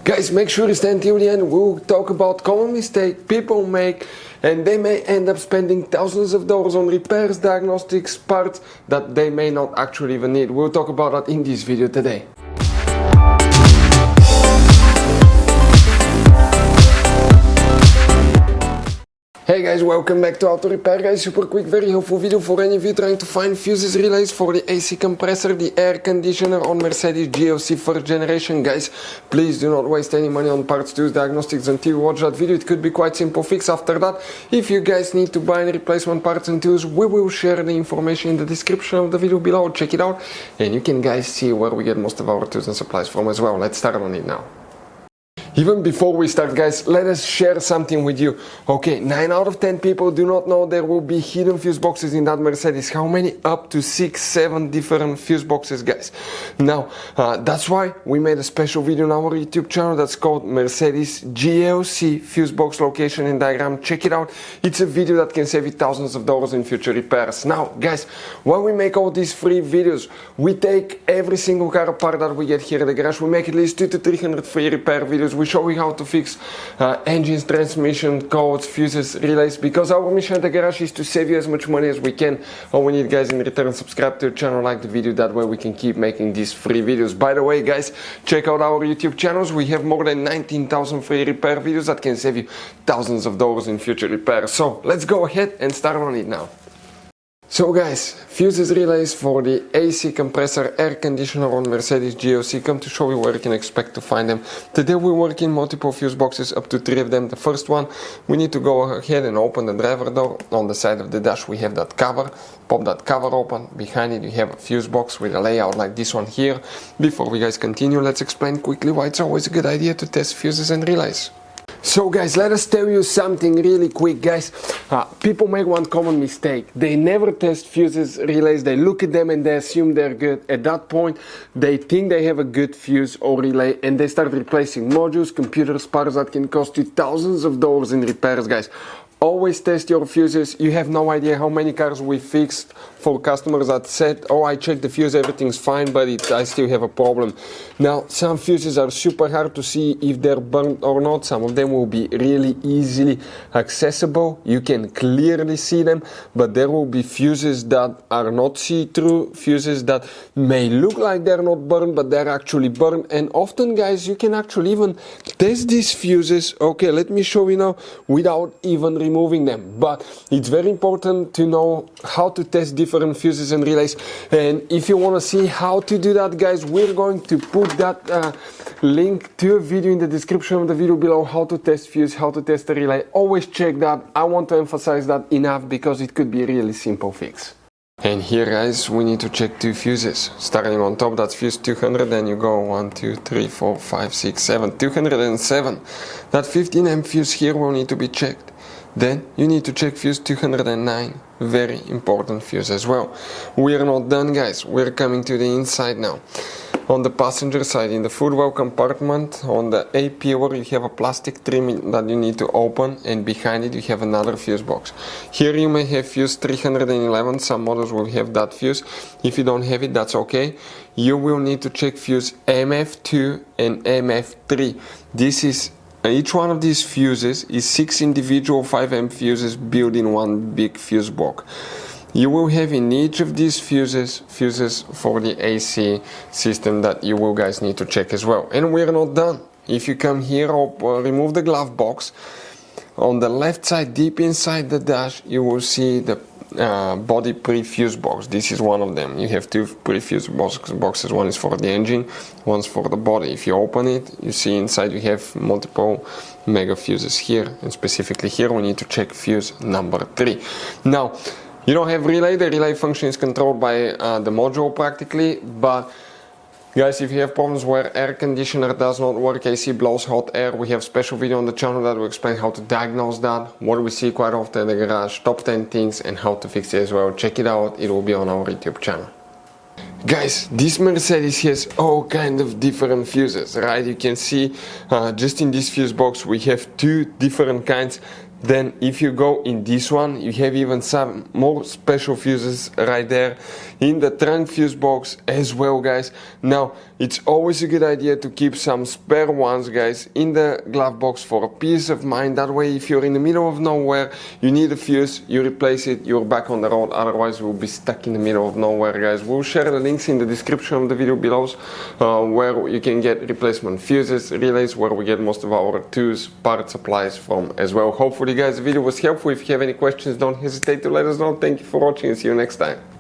Guys, make sure you stay until the end. We'll talk about common mistakes people make, and they may end up spending thousands of dollars on repairs, diagnostics, parts that they may not actually even need. We'll talk about that in this video today. Hey guys, welcome back to Auto Repair. Guys, super quick, very helpful video for any of you trying to find fuses relays for the AC compressor, the air conditioner on Mercedes GLC first generation. Guys, please do not waste any money on parts, tools, diagnostics until you watch that video. It could be quite simple fix. After that, if you guys need to buy any replacement parts and tools, we will share the information in the description of the video below. Check it out and you can guys see where we get most of our tools and supplies from as well. Let's start on it now. Even before we start, guys, let us share something with you. Okay, 9 out of 10 people do not know there will be hidden fuse boxes in that Mercedes. How many? Up to 6, 7 different fuse boxes, guys. Now, that's why we made a special video on our YouTube channel that's called Mercedes GLC fuse box location and diagram. Check it out. It's a video that can save you thousands of dollars in future repairs. Now, guys, when we make all these free videos, we take every single car apart that we get here at the garage. We make at least 200 to 300 free repair videos. We show you how to fix engines, transmission, codes, fuses, relays, because our mission at the garage is to save you as much money as we can. All we need, guys, in return, subscribe to the channel, like the video, that way we can keep making these free videos. By the way, guys, check out our YouTube channels. We have more than 19,000 free repair videos that can save you thousands of dollars in future repairs. So let's go ahead and start on it now. So guys, fuses relays for the AC compressor air conditioner on Mercedes GLC come to show you where you can expect to find them. Today we work in multiple fuse boxes, up to 3 of them. The first one, we need to go ahead and open the driver door. On the side of the dash we have that cover. Pop that cover open. Behind it you have a fuse box with a layout like this one here. Before we guys continue, let's explain quickly why it's always a good idea to test fuses and relays. So guys, let us tell you something really quick, guys. People make one common mistake. They never test fuses, relays. They look at them and they assume they're good. At that point, they think they have a good fuse or relay and they start replacing modules, computers, parts that can cost you thousands of dollars in repairs, guys. Always test your fuses. You have no idea how many cars we fixed for customers that said, oh, I checked the fuse, everything's fine, but I still have a problem. Now, some fuses are super hard to see if they're burnt or not. Some of them will be really easily accessible. You can clearly see them, but there will be fuses that are not see-through, fuses that may look like they're not burned, but they're actually burned. And often, guys, you can actually even test these fuses. Okay, let me show you now without even removing them. But it's very important to know how to test different fuses and relays, and if you want to see how to do that, guys, we're going to put that link to a video in the description of the video below, how to test fuse, how to test a relay. Always check that. I want to emphasize that enough because it could be a really simple fix. And here, guys, we need to check 2 fuses. Starting on top, that's fuse 200, then you go 1, 2, 3, 4, 5, 6, 7, 207. That 15 amp fuse here will need to be checked. Then you need to check fuse 209, very important fuse as well. We are not done, guys, we're coming to the inside now. On the passenger side, in the footwell compartment, on the A pillar, you have a plastic trim that you need to open, and behind it you have another fuse box. Here you may have fuse 311, some models will have that fuse. If you don't have it, that's okay. You will need to check fuse MF2 and MF3. Each one of these fuses is 6 individual 5 amp fuses built in one big fuse box. You will have in each of these fuses for the AC system that you will guys need to check as well. And we're not done. If you come here, remove the glove box. On the left side, deep inside the dash, you will see the body prefuse box. This is one of them. You have 2 prefuse boxes. One is for the engine, one's for the body. If you open it, you see inside you have multiple mega fuses here, and specifically here we need to check fuse number 3. Now, you don't have relay. The relay function is controlled by the module practically, but guys, if you have problems where air conditioner does not work, AC blows hot air, we have special video on the channel that will explain how to diagnose that, what we see quite often in the garage, top 10 things, and how to fix it as well. Check it out, it will be on our YouTube channel. Guys, this Mercedes has all kind of different fuses, right? You can see just in this fuse box we have 2 different kinds. Then if you go in this one, you have even some more special fuses right there in the trunk fuse box as well, guys. Now it's always a good idea to keep some spare ones, guys, in the glove box for a peace of mind. That way, if you're in the middle of nowhere, you need a fuse, you replace it, you're back on the road. Otherwise we'll be stuck in the middle of nowhere, guys. We'll share the links in the description of the video below, where you can get replacement fuses, relays, where we get most of our tools, part supplies from as well. Hopefully, guys, the video was helpful. If you have any questions, don't hesitate to let us know. Thank you for watching and see you next time.